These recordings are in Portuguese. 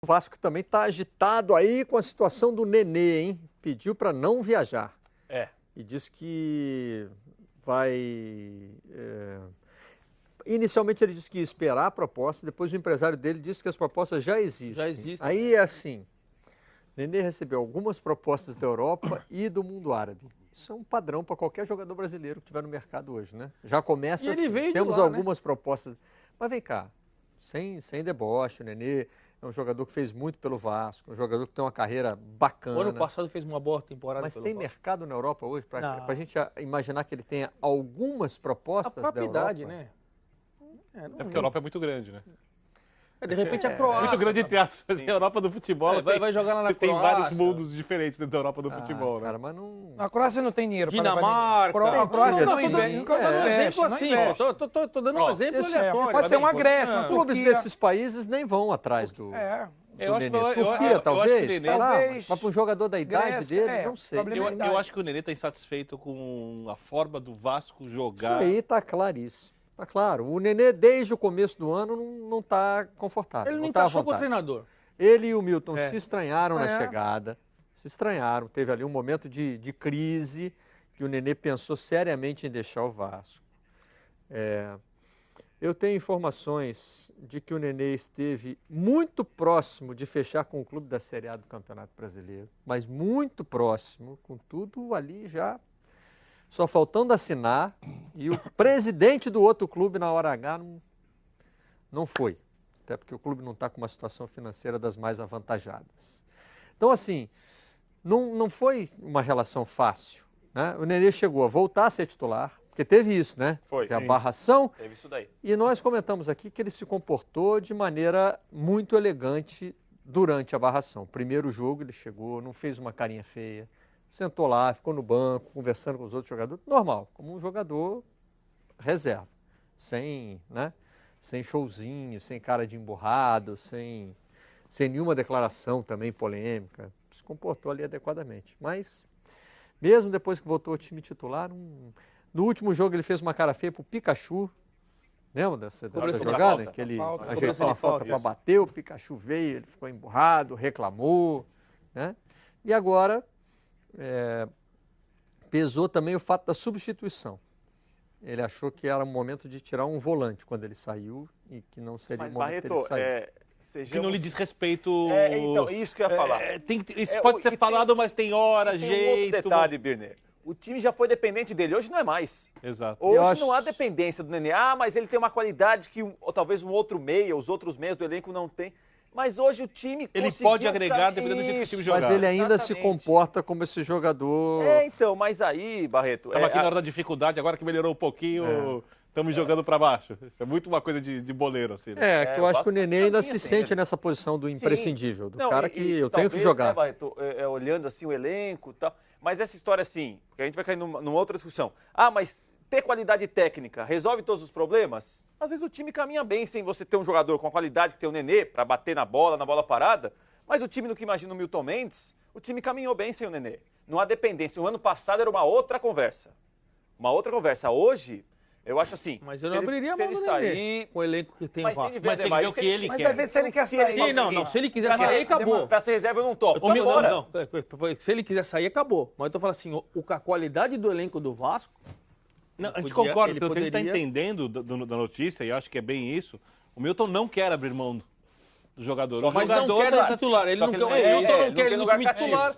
O Vasco também está agitado aí com a situação do Nenê, hein? Pediu para não viajar. E diz que vai... Inicialmente ele disse que ia esperar a proposta, depois o empresário dele disse que as propostas já existem. Já existem. Aí é assim, Nenê recebeu algumas propostas da Europa e do mundo árabe. Isso é um padrão para qualquer jogador brasileiro que estiver no mercado hoje, né? Já começa assim, temos algumas propostas. Mas vem cá, sem deboche, o Nenê é um jogador que fez muito pelo Vasco, um jogador que tem uma carreira bacana. O ano passado fez uma boa temporada Mas pelo tem Vasco. mercado na Europa hoje para a gente imaginar que ele tenha algumas propostas da Europa? A própria idade, né? É porque a Europa é muito grande, né? De repente a Croácia. Muito grande entre as a Europa do futebol. Vai jogar lá na Tem Croácia. vários mundos diferentes dentro da Europa do futebol, cara, né? mas não... A Croácia não tem dinheiro. Dinamarca. A Croácia não assim, investe. Tô dando um exemplo assim, tô dando um exemplo aleatório. Pode ser uma Grécia, uma Clubes Turquia. desses países nem vão atrás do... Eu acho Nenê. que Turquia, talvez? Talvez. Mas para um jogador da idade Grécia, dele, não sei. eu acho que o Nenê está insatisfeito com a forma do Vasco jogar. Isso aí está claríssimo. Tá claro, o Nenê desde o começo do ano não está confortável. Ele não tá à encaixou com o vontade. treinador. Ele e o Milton se estranharam na chegada, se estranharam. Teve ali um momento de crise que o Nenê pensou seriamente em deixar o Vasco. Eu tenho informações de que o Nenê esteve muito próximo de fechar com o clube da Série A do Campeonato Brasileiro, mas muito próximo, com tudo ali já só faltando assinar, e o presidente do outro clube na hora H não foi, até porque o clube não está com uma situação financeira das mais avantajadas. Então, assim, não foi uma relação fácil, né? O Nenê chegou a voltar a ser titular, porque teve isso, né? Foi. A barração. Teve isso daí. E nós comentamos aqui que ele se comportou de maneira muito elegante durante a barração. Primeiro jogo ele chegou, não fez uma carinha feia, sentou lá, ficou no banco, conversando com os outros jogadores, normal, como um jogador reserva, sem showzinho, sem cara de emburrado, sem nenhuma declaração também polêmica, se comportou ali adequadamente. Mas, mesmo depois que voltou ao time titular, no último jogo ele fez uma cara feia pro Pikachu, lembra dessa jogada? Que ele ajeitou uma falta para bater, o Pikachu veio, ele ficou emburrado, reclamou, né? E agora... pesou também o fato da substituição. Ele achou que era o momento de tirar um volante quando ele saiu e que não seria o momento dele sair. Que não lhe diz respeito... Então, isso que eu ia falar. Isso pode ser falado, mas tem hora, jeito... Tem um outro detalhe, Birner. O time já foi dependente dele, hoje não é mais. Exato. Hoje não há dependência do Nenê. Mas ele tem uma qualidade que talvez um outro meia, os outros meias do elenco não tem. Mas hoje o time ele pode agregar dependendo do jeito que o time jogar. Mas ele ainda se comporta como esse jogador... então, mas aí, Barreto... Estava aqui na hora da dificuldade, agora que melhorou um pouquinho, estamos jogando para baixo. Isso é muito uma coisa de boleiro, assim. Né? Que eu acho que o Nenê ainda se sente nessa posição do imprescindível, do cara que eu tenho que jogar. Né, Barreto, olhando assim o elenco e tal, mas essa história assim, porque a gente vai cair numa outra discussão. Mas ter qualidade técnica resolve todos os problemas? Às vezes o time caminha bem sem você ter um jogador com a qualidade que tem o Nenê para bater na bola parada, mas o time, no que imagina o Milton Mendes, o time caminhou bem sem o Nenê. Não há dependência. O ano passado era uma outra conversa. Hoje, eu acho assim... Mas eu não abriria a mão do Nenê com o elenco que tem o Vasco. Mas tem que ver o que ele quer. Mas vai ver se ele quer sair. Se ele quiser sair, acabou. Para ser reserva eu não topo. Não. Se ele quiser sair, acabou. Mas eu tô falando assim, a qualidade do elenco do Vasco... Não, a gente concorda, pelo que a gente está entendendo da notícia, e acho que é bem isso, o Milton não quer abrir mão do jogador. Mas não quer dar titular, ele não quer. O Milton não quer ir no time titular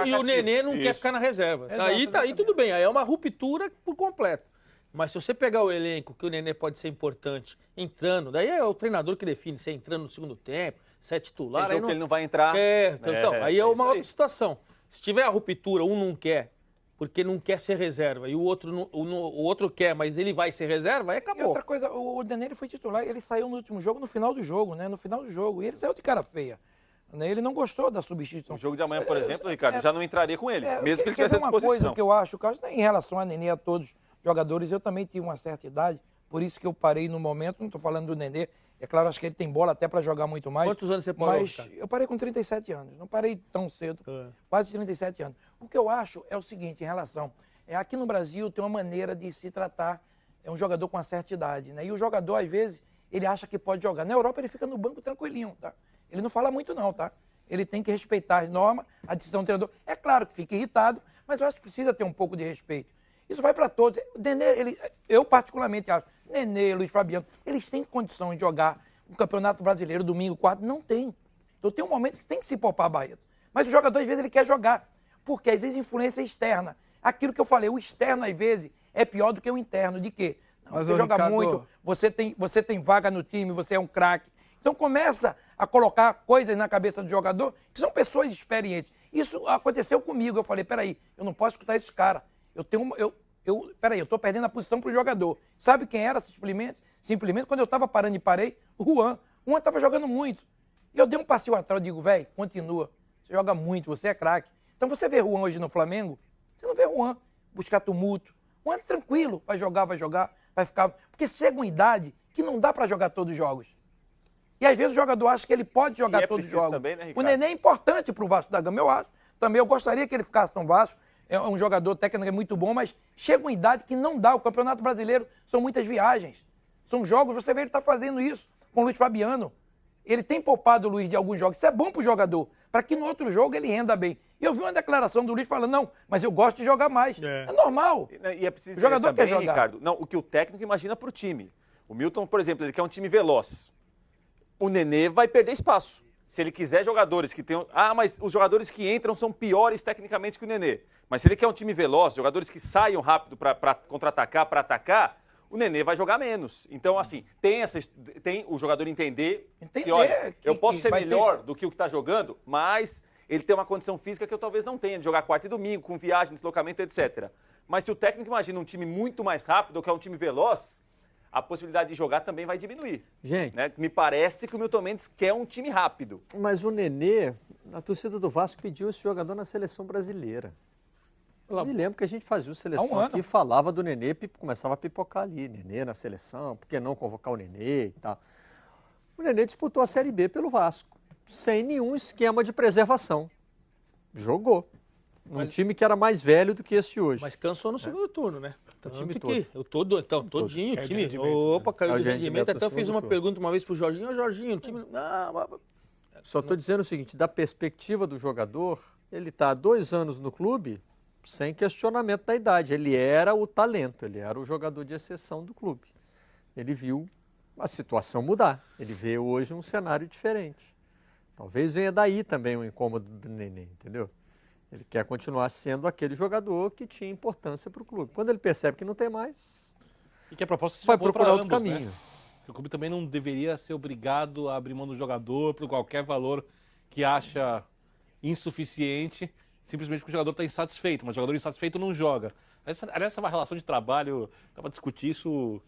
e o Nenê não quer ficar na reserva. Aí tudo bem, aí é uma ruptura por completo. Mas se você pegar o elenco, que o Nenê pode ser importante, entrando, daí é o treinador que define se é entrando no segundo tempo, se é titular. Aí ele não vai entrar. Então, aí é uma outra situação. Se tiver a ruptura, um não quer, porque não quer ser reserva, e o outro quer, mas ele vai ser reserva, aí acabou. E outra coisa, o Nenê foi titular, ele saiu no último jogo, no final do jogo, né? No final do jogo, e ele saiu de cara feia. Ele não gostou da substituição. O jogo de amanhã, por exemplo, Ricardo, já não entraria com ele, mesmo que ele tivesse à disposição. Uma coisa que eu acho, Carlos, em relação a Nenê, a todos os jogadores, eu também tive uma certa idade, por isso que eu parei no momento, não estou falando do Nenê, é claro, acho que ele tem bola até para jogar muito mais. Quantos anos você parou, Mas eu parei com 37 anos, não parei tão cedo, quase 37 anos. O que eu acho é o seguinte, em relação... aqui no Brasil tem uma maneira de se tratar um jogador com uma certa idade, né? E o jogador, às vezes, ele acha que pode jogar. Na Europa, ele fica no banco tranquilinho, tá? Ele não fala muito não, tá? Ele tem que respeitar as normas, a decisão do treinador. É claro que fica irritado, mas eu acho que precisa ter um pouco de respeito. Isso vai para todos. O Nenê, eu particularmente acho, Nenê, Luiz Fabiano, eles têm condição de jogar um Campeonato Brasileiro domingo, quarto? Não tem. Então tem um momento que tem que se poupar a Barreto. Mas o jogador, às vezes, ele quer jogar. Porque, às vezes, influência externa. Aquilo que eu falei, o externo, às vezes, é pior do que o interno. De quê? Não, você joga Ricardo... muito, você tem vaga no time, você é um craque. Então começa a colocar coisas na cabeça do jogador que são pessoas experientes. Isso aconteceu comigo. Eu falei, peraí, eu não posso escutar esses caras. Peraí, eu estou perdendo a posição para o jogador. Sabe quem era simplesmente? Simplesmente, quando eu estava parando e parei, o Juan. O Juan estava jogando muito. E eu dei um passeio atrás, eu digo, velho, continua. Você joga muito, você é craque. Então você vê Juan hoje no Flamengo, você não vê Juan buscar tumulto. Juan é tranquilo, vai jogar, vai ficar... Porque chega uma idade que não dá para jogar todos os jogos. E às vezes o jogador acha que ele pode jogar todos os jogos. Também, né, o Nenê é importante para o Vasco da Gama, eu acho. Também eu gostaria que ele ficasse no Vasco. É um jogador técnico muito bom, mas chega uma idade que não dá. O Campeonato Brasileiro são muitas viagens. São jogos, você vê ele está fazendo isso com o Luiz Fabiano. Ele tem poupado o Luiz de alguns jogos. Isso é bom para o jogador, para que no outro jogo ele renda bem. E eu vi uma declaração do Luiz falando, não, mas eu gosto de jogar mais. É normal. E é preciso o jogador também, quer jogar. Ricardo, não, o que o técnico imagina para o time. O Milton, por exemplo, ele quer um time veloz. O Nenê vai perder espaço. Se ele quiser jogadores que tenham... Ah, mas os jogadores que entram são piores tecnicamente que o Nenê. Mas se ele quer um time veloz, jogadores que saiam rápido para contra-atacar, para atacar, o Nenê vai jogar menos. Então, assim, tem o jogador entender que, olha, eu posso ser melhor do que o que está jogando, mas ele tem uma condição física que eu talvez não tenha, de jogar quarta e domingo, com viagem, deslocamento, etc. Mas se o técnico imagina um time muito mais rápido, ou que é um time veloz, a possibilidade de jogar também vai diminuir. Gente, né? Me parece que o Milton Mendes quer um time rápido. Mas o Nenê, a torcida do Vasco pediu esse jogador na seleção brasileira. Eu me lembro que a gente fazia o seleção aqui e falava do Nenê, começava a pipocar ali, Nenê na seleção, por que não convocar o Nenê e tal. O Nenê disputou a Série B pelo Vasco, sem nenhum esquema de preservação. Jogou. Num time que era mais velho do que este hoje. Mas cansou no segundo turno, né? O time todo. Todinho, o time. Opa, caiu de rendimento. Até eu fiz uma pergunta uma vez pro Jorginho. Ô, Jorginho, o time... Só estou dizendo o seguinte, da perspectiva do jogador, ele está há 2 anos no clube sem questionamento da idade. Ele era o talento, ele era o jogador de exceção do clube. Ele viu a situação mudar. Ele vê hoje um cenário diferente. Talvez venha daí também o incômodo do Nenê, entendeu? Ele quer continuar sendo aquele jogador que tinha importância para o clube. Quando ele percebe que não tem mais, e que a proposta vai procurar outro caminho. Né? O clube também não deveria ser obrigado a abrir mão do jogador por qualquer valor que acha insuficiente, simplesmente porque o jogador está insatisfeito. Mas o jogador insatisfeito não joga. Essa é uma relação de trabalho, estava discutindo isso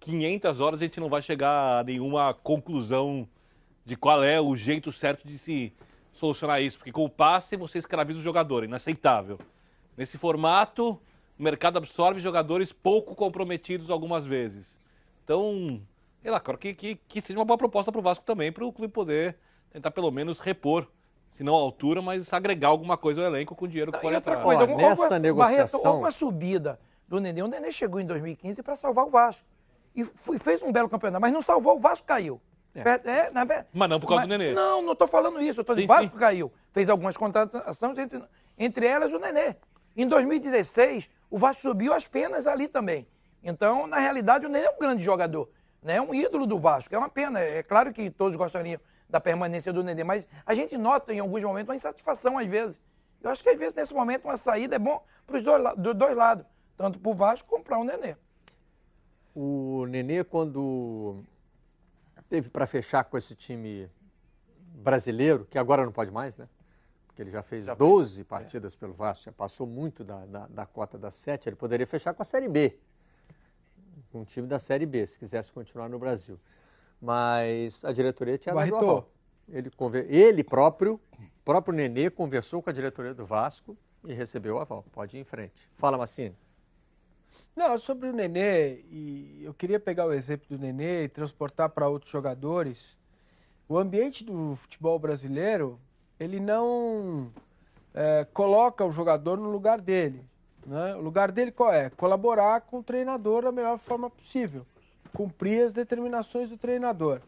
500 horas, a gente não vai chegar a nenhuma conclusão de qual é o jeito certo de se solucionar isso, porque com o passe você escraviza o jogador, inaceitável. Nesse formato, o mercado absorve jogadores pouco comprometidos algumas vezes. Então, sei lá, claro que seja uma boa proposta para o Vasco também, para o clube poder tentar pelo menos repor, se não a altura, mas agregar alguma coisa ao elenco com o dinheiro que pode entrar. Nessa negociação... Houve uma subida do Nenê. O Nenê chegou em 2015 para salvar o Vasco. E fez um belo campeonato, mas não salvou, o Vasco caiu. Mas não por causa do Nenê. Não estou falando isso. Eu estou dizendo que o Vasco caiu. Fez algumas contratações, entre elas o Nenê. Em 2016, o Vasco subiu as penas ali também. Então, na realidade, o Nenê é um grande jogador. Né? É um ídolo do Vasco. É uma pena. É claro que todos gostariam da permanência do Nenê, mas a gente nota em alguns momentos uma insatisfação às vezes. Eu acho que às vezes, nesse momento, uma saída é bom para os dois lados. Tanto para o Vasco como para o Nenê. O Nenê, quando teve para fechar com esse time brasileiro, que agora não pode mais, né? Porque ele já fez 12 partidas pelo Vasco, já passou muito da cota das 7, ele poderia fechar com a Série B, com um time da Série B, se quisesse continuar no Brasil. Mas a diretoria tinha dado aval. Ele próprio Nenê, conversou com a diretoria do Vasco e recebeu o aval. Pode ir em frente. Fala, Massini. Não, sobre o Nenê, e eu queria pegar o exemplo do Nenê e transportar para outros jogadores. O ambiente do futebol brasileiro, ele não coloca o jogador no lugar dele. Né? O lugar dele qual é? Colaborar com o treinador da melhor forma possível. Cumprir as determinações do treinador.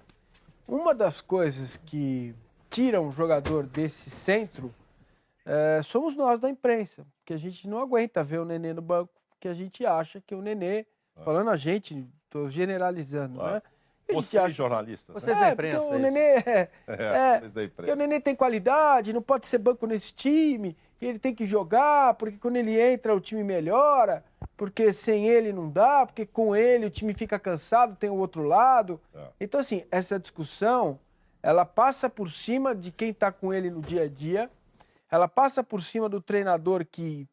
Uma das coisas que tira um jogador desse centro somos nós da imprensa, porque a gente não aguenta ver o Nenê no banco, porque a gente acha que o Nenê, falando a gente, estou generalizando, né? Vocês, jornalistas. Vocês da imprensa. O Nenê, vocês da imprensa. porque o Nenê tem qualidade, não pode ser banco nesse time, e ele tem que jogar, porque quando ele entra o time melhora, porque sem ele não dá, porque com ele o time fica cansado, tem o outro lado. Então, assim, essa discussão, ela passa por cima de quem está com ele no dia a dia, ela passa por cima do treinador que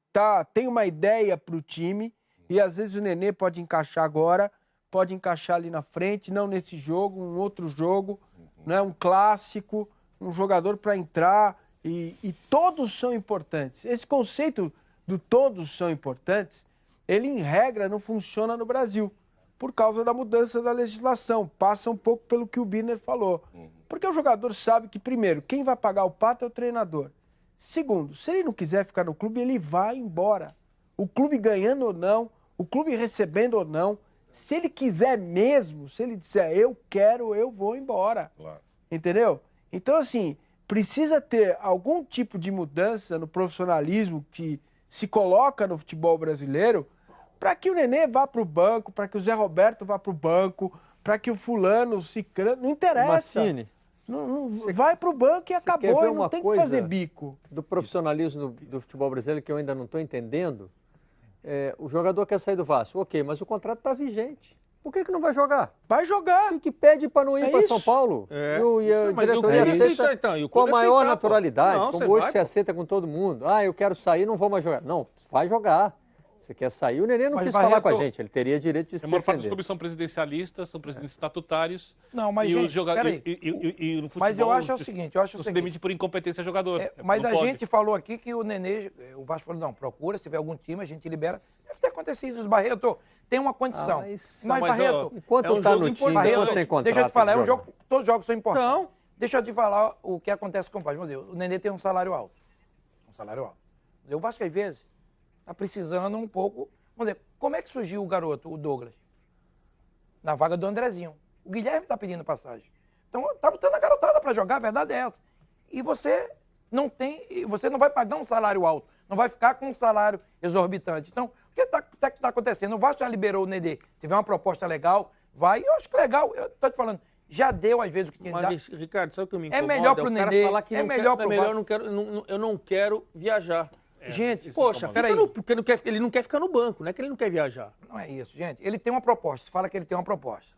tem uma ideia para o time, e às vezes o Nenê pode encaixar agora, pode encaixar ali na frente, não nesse jogo, um outro jogo, né, um clássico, um jogador para entrar, e todos são importantes. Esse conceito do todos são importantes, ele em regra não funciona no Brasil, por causa da mudança da legislação, passa um pouco pelo que o Birner falou. Porque o jogador sabe que, primeiro, quem vai pagar o pato é o treinador. Segundo, se ele não quiser ficar no clube, ele vai embora. O clube ganhando ou não, o clube recebendo ou não, se ele quiser mesmo, se ele disser eu quero, eu vou embora. Claro. Entendeu? Então, assim, precisa ter algum tipo de mudança no profissionalismo que se coloca no futebol brasileiro para que o Nenê vá para o banco, para que o Zé Roberto vá para o banco, para que o fulano, o ciclano, não interessa. Massini, Não, vai para o banco e acabou, e não tem que fazer bico. Do profissionalismo do futebol brasileiro que eu ainda não estou entendendo. O jogador quer sair do Vasco, ok, mas o contrato está vigente. Por que não vai jogar? Vai jogar. O que pede para não ir para São Paulo? E a diretoria aceita com a maior naturalidade, como hoje se aceita com todo mundo. Eu quero sair, não vou mais jogar. Não, vai jogar. Você quer sair? O Nenê não quis falar com a gente, ele teria direito de se defender. A maior parte dos clubes são presidencialistas, são presidentes estatutários. Não, mas gente, e no futebol, mas eu acho o seguinte, se demite por incompetência jogador. Mas a gente falou aqui que o Nenê, o Vasco falou, não, procura, se tiver algum time, a gente libera. Deve ter acontecido, os Barreto tem uma condição. Mas Barreto, enquanto está no time, enquanto tem contrato. Deixa eu te falar, todos os jogos são importantes. Então, deixa eu te falar o que acontece com o Vasco. Vamos dizer, o Nenê tem um salário alto. O Vasco, às vezes, está precisando um pouco. Vamos dizer, como é que surgiu o garoto, o Douglas? Na vaga do Andrezinho. O Guilherme está pedindo passagem. Então, está botando a garotada para jogar, a verdade é essa. E você não vai pagar um salário alto, não vai ficar com um salário exorbitante. Então, o que está acontecendo? O Vasco já liberou o Nenê. Se tiver uma proposta legal, vai. Eu acho que legal. Eu estou te falando, já deu às vezes o que tinha que dar. Mas, Ricardo, sabe o que me incomoda? É melhor para o Nenê, falar que eu não quero viajar. Gente, poxa, porque ele não quer ficar no banco, não é que ele não quer viajar. Não é isso, gente. Ele tem uma proposta. Você fala que ele tem uma proposta.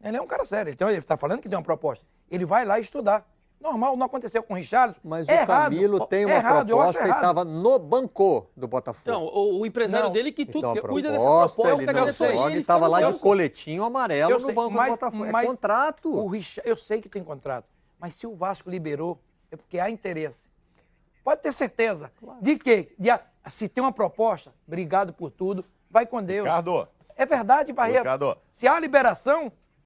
Ele é um cara sério. Ele está falando que tem uma proposta. Ele vai lá estudar. Normal, não aconteceu com o Richarlison. Mas o Camilo tem uma proposta e estava no banco do Botafogo. Então, o empresário dele que cuida dessa proposta. Ele não joga, ele estava lá de coletinho amarelo no banco do Botafogo. É contrato. Eu sei que tem contrato. Mas se o Vasco liberou, é porque há interesse. Pode ter certeza. Claro. De quê? Se tem uma proposta, obrigado por tudo, vai com Deus. Ricardo. É verdade, Barreto. Ricardo. Se há liberação,